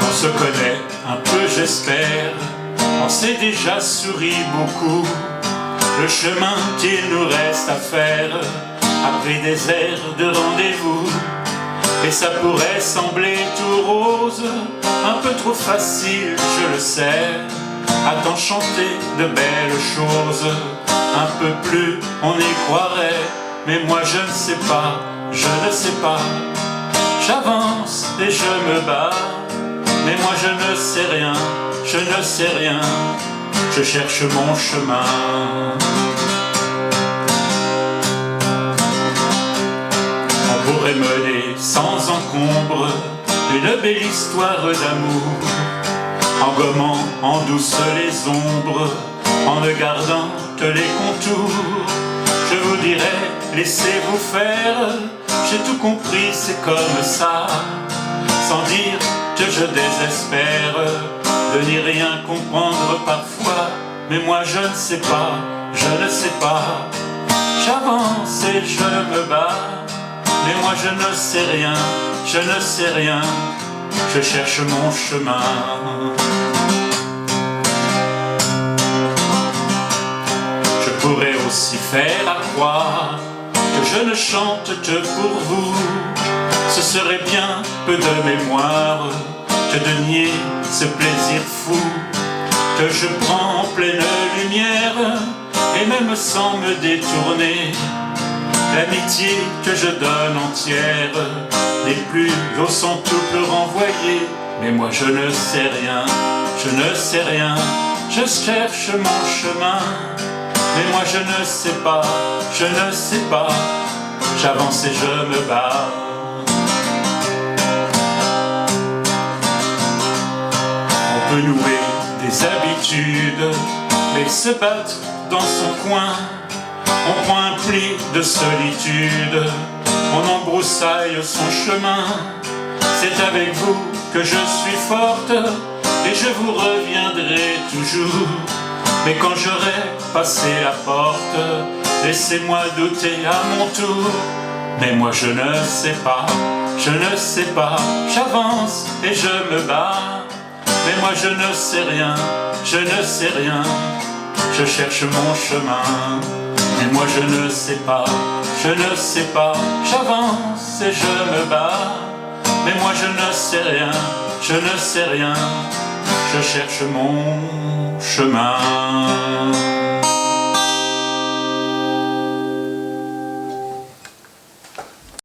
On se connaît un peu, j'espère, on s'est déjà souri beaucoup. Le chemin qu'il nous reste à faire a pris des airs de rendez-vous. Et ça pourrait sembler tout rose, un peu trop facile, je le sais, à t'en chanter de belles choses. Un peu plus on y croirait, mais moi je ne sais pas, je ne sais pas. J'avance et je me bats, mais moi je ne sais rien, je ne sais rien. Je cherche mon chemin. On pourrait mener sans encombre une belle histoire d'amour, en gommant en douce les ombres, en ne gardant que les contours. Je vous dirais, laissez-vous faire, j'ai tout compris, c'est comme ça. Sans dire que je désespère de n'y rien comprendre parfois, mais moi je ne sais pas, je ne sais pas. J'avance et je me bats, mais moi je ne sais rien, je ne sais rien. Je cherche mon chemin. Je pourrais aussi faire à croire que je ne chante que pour vous. Ce serait bien peu de mémoire que de nier ce plaisir fou que je prends en pleine lumière, et même sans me détourner. L'amitié que je donne entière, les plus au centuple renvoyés. Mais moi je ne sais rien, je ne sais rien. Je cherche mon chemin, mais moi je ne sais pas, je ne sais pas. J'avance et je me bats. On peut nouer des habitudes, mais se battre dans son coin. On prend un pli de solitude, on embroussaille son chemin. C'est avec vous que je suis forte, et je vous reviendrai toujours. Mais quand j'aurai passé la porte, laissez-moi douter à mon tour. Mais moi je ne sais pas, je ne sais pas. J'avance et je me bats, mais moi je ne sais rien, je ne sais rien. Je cherche mon chemin, mais moi je ne sais pas, je ne sais pas. J'avance et je me bats, mais moi je ne sais rien, je ne sais rien. Je cherche mon chemin.